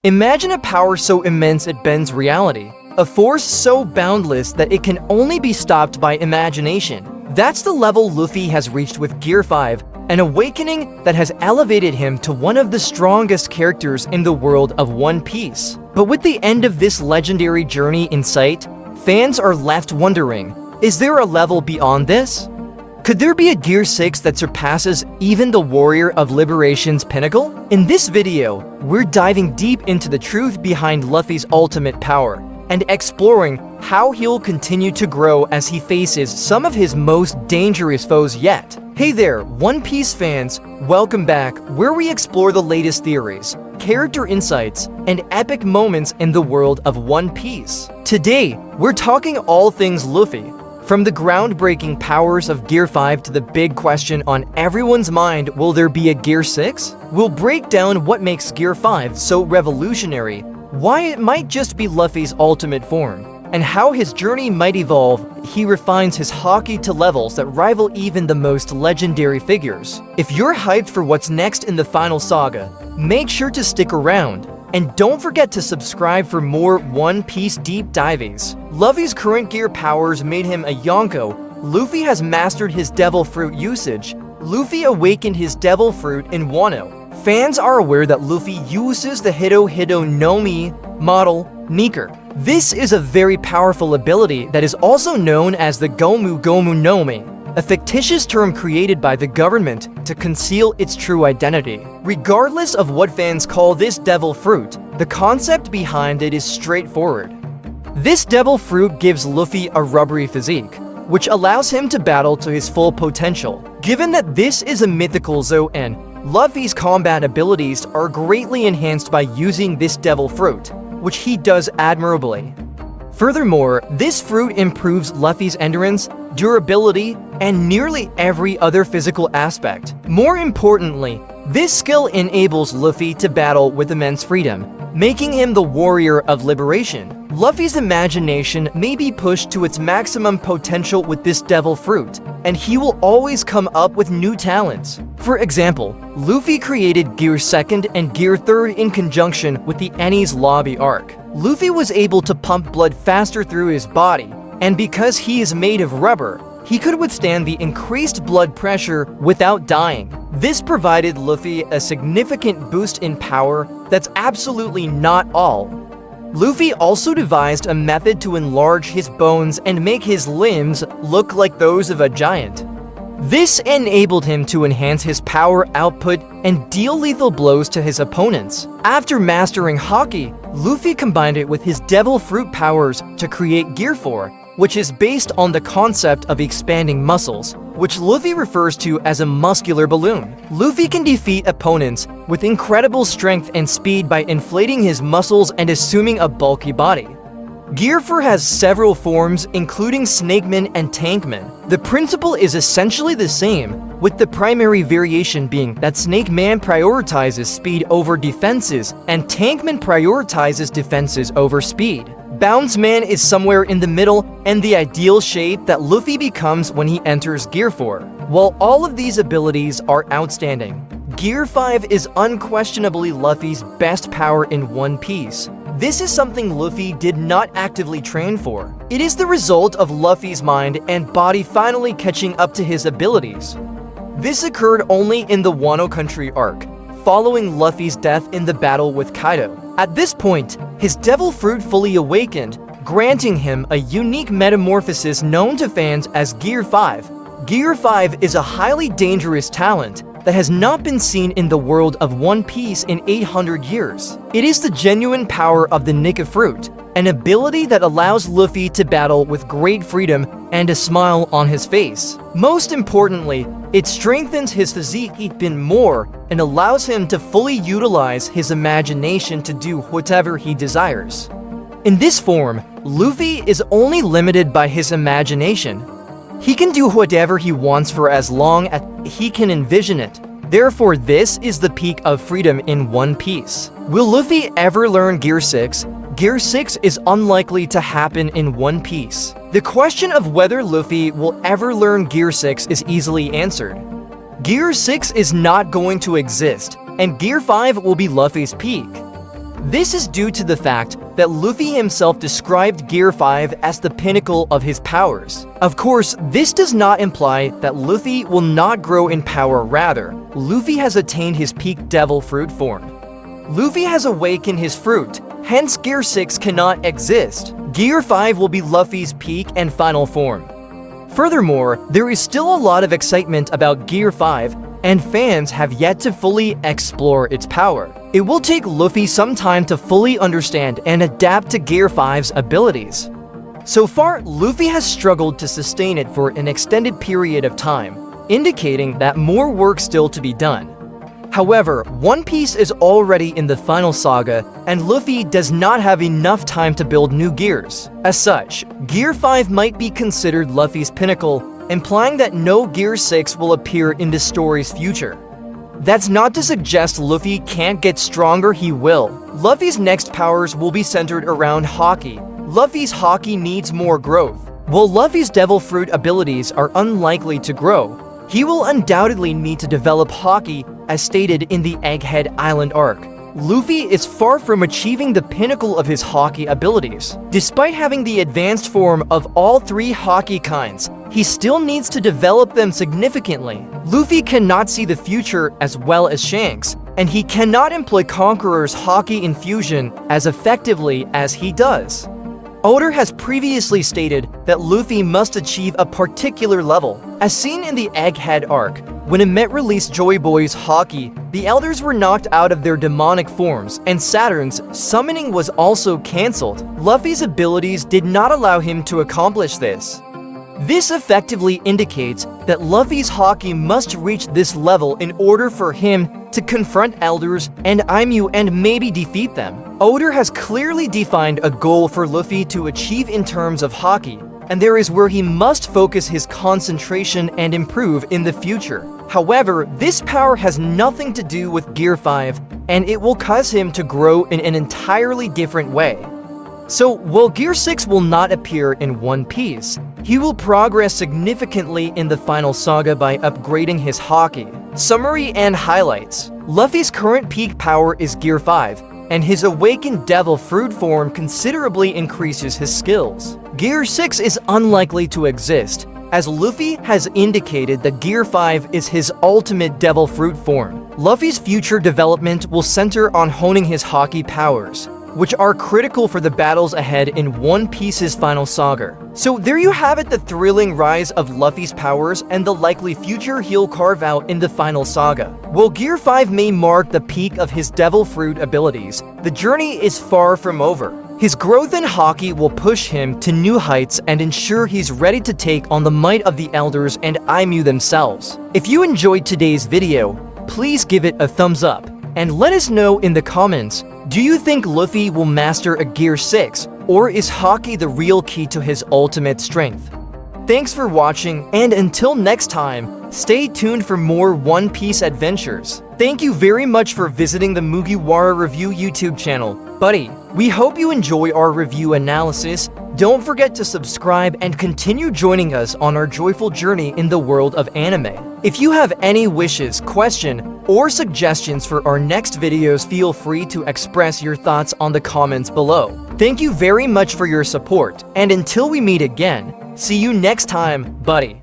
Imagine a power so immense it bends reality. A force so boundless that it can only be stopped by imagination. That's the level Luffy has reached with Gear 5, an awakening that has elevated him to one of the strongest characters in the world of One Piece. But with the end of this legendary journey in sight, fans are left wondering, is there a level beyond this? Could there be a Gear 6 that surpasses even the Warrior of Liberation's pinnacle? In this video, we're diving deep into the truth behind Luffy's ultimate power, and exploring how he'll continue to grow as he faces some of his most dangerous foes yet. Hey there, One Piece fans, welcome back, where we explore the latest theories, character insights, and epic moments in the world of One Piece. Today, we're talking all things Luffy. From the groundbreaking powers of Gear 5 to the big question on everyone's mind, will there be a Gear 6? We'll break down what makes Gear 5 so revolutionary, why it might just be Luffy's ultimate form, and how his journey might evolve. He refines his Haki to levels that rival even the most legendary figures. If you're hyped for what's next in the Final Saga, make sure to stick around. And don't forget to subscribe for more One Piece deep divings. Luffy's current gear powers made him a Yonko. Luffy has mastered his Devil Fruit usage. Luffy awakened his Devil Fruit in Wano. Fans are aware that Luffy uses the Hito Hito no Mi model Meeker. This is a very powerful ability that is also known as the Gomu Gomu no Mi, a fictitious term created by the government to conceal its true identity. Regardless of what fans call this Devil Fruit, the concept behind it is straightforward. This Devil Fruit gives Luffy a rubbery physique, which allows him to battle to his full potential. Given that this is a mythical Zoan, Luffy's combat abilities are greatly enhanced by using this Devil Fruit, which he does admirably. Furthermore, this fruit improves Luffy's endurance, durability, and nearly every other physical aspect. More importantly, this skill enables Luffy to battle with immense freedom, making him the Warrior of Liberation. Luffy's imagination may be pushed to its maximum potential with this Devil Fruit, and he will always come up with new talents. For example, Luffy created Gear 2nd and Gear 3rd in conjunction with the Enies Lobby arc. Luffy was able to pump blood faster through his body, and because he is made of rubber, he could withstand the increased blood pressure without dying. This provided Luffy a significant boost in power. That's absolutely not all. Luffy also devised a method to enlarge his bones and make his limbs look like those of a giant. This enabled him to enhance his power output and deal lethal blows to his opponents. After mastering Haki, Luffy combined it with his Devil Fruit powers to create Gear 4, which is based on the concept of expanding muscles, which Luffy refers to as a muscular balloon. Luffy can defeat opponents with incredible strength and speed by inflating his muscles and assuming a bulky body. Gear 4 has several forms, including Snakeman and Tankman. The principle is essentially the same, with the primary variation being that Snakeman prioritizes speed over defenses, and Tankman prioritizes defenses over speed. Bounce Man is somewhere in the middle and the ideal shape that Luffy becomes when he enters Gear 4. While all of these abilities are outstanding, Gear 5 is unquestionably Luffy's best power in One Piece. This is something Luffy did not actively train for. It is the result of Luffy's mind and body finally catching up to his abilities. This occurred only in the Wano Country arc, following Luffy's death in the battle with Kaido. At this point, his Devil Fruit fully awakened, granting him a unique metamorphosis known to fans as Gear 5. Gear 5 is a highly dangerous talent that has not been seen in the world of One Piece in 800 years. It is the genuine power of the Nika Fruit, an ability that allows Luffy to battle with great freedom and a smile on his face. Most importantly, it strengthens his physique even more and allows him to fully utilize his imagination to do whatever he desires. In this form, Luffy is only limited by his imagination. He can do whatever he wants for as long as he can envision it. Therefore, this is the peak of freedom in One Piece. Will Luffy ever learn Gear 6? Gear 6 is unlikely to happen in One Piece. The question of whether Luffy will ever learn Gear 6 is easily answered. Gear 6 is not going to exist, and Gear 5 will be Luffy's peak. This is due to the fact that Luffy himself described Gear 5 as the pinnacle of his powers. Of course, this does not imply that Luffy will not grow in power. Rather, Luffy has attained his peak Devil Fruit form. Luffy has awakened his fruit, hence Gear 6 cannot exist. Gear 5 will be Luffy's peak and final form. Furthermore, there is still a lot of excitement about Gear 5, and fans have yet to fully explore its power. It will take Luffy some time to fully understand and adapt to Gear 5's abilities. So far, Luffy has struggled to sustain it for an extended period of time, indicating that more work still to be done. However, One Piece is already in the Final Saga, and Luffy does not have enough time to build new gears. As such, Gear 5 might be considered Luffy's pinnacle, implying that no Gear 6 will appear in the story's future. That's not to suggest Luffy can't get stronger, he will. Luffy's next powers will be centered around Haki. Luffy's Haki needs more growth. While Luffy's Devil Fruit abilities are unlikely to grow, he will undoubtedly need to develop Haki as stated in the Egghead Island arc. Luffy is far from achieving the pinnacle of his Haki abilities. Despite having the advanced form of all three Haki kinds, he still needs to develop them significantly. Luffy cannot see the future as well as Shanks, and he cannot employ Conqueror's Haki infusion as effectively as he does. Oda has previously stated that Luffy must achieve a particular level. As seen in the Egghead arc, when Emet released Joy Boy's Haki, the Elders were knocked out of their demonic forms, and Saturn's summoning was also cancelled. Luffy's abilities did not allow him to accomplish this. This effectively indicates that Luffy's Haki must reach this level in order for him to confront Elders and Imu and maybe defeat them. Oda has clearly defined a goal for Luffy to achieve in terms of Haki, and there is where he must focus his concentration and improve in the future. However, this power has nothing to do with Gear 5, and it will cause him to grow in an entirely different way. So, while Gear 6 will not appear in One Piece, he will progress significantly in the Final Saga by upgrading his Haki. Summary and highlights. Luffy's current peak power is Gear 5, and his awakened Devil Fruit form considerably increases his skills. Gear 6 is unlikely to exist, as Luffy has indicated that Gear 5 is his ultimate Devil Fruit form. Luffy's future development will center on honing his Haki powers, which are critical for the battles ahead in One Piece's Final Saga. So there you have it, the thrilling rise of Luffy's powers and the likely future he'll carve out in the Final Saga. While Gear 5 may mark the peak of his Devil Fruit abilities, the journey is far from over. His growth in Haki will push him to new heights and ensure he's ready to take on the might of the Elders and Imu themselves. If you enjoyed today's video, please give it a thumbs up, and let us know in the comments, do you think Luffy will master a Gear 6, or is Haki the real key to his ultimate strength? Thanks for watching, and until next time, stay tuned for more One Piece adventures. Thank you very much for visiting the Mugiwara Review YouTube channel. Buddy, we hope you enjoy our review analysis. Don't forget to subscribe and continue joining us on our joyful journey in the world of anime. If you have any wishes, question, or suggestions for our next videos, feel free to express your thoughts on the comments below. Thank you very much for your support, and until we meet again, see you next time, buddy.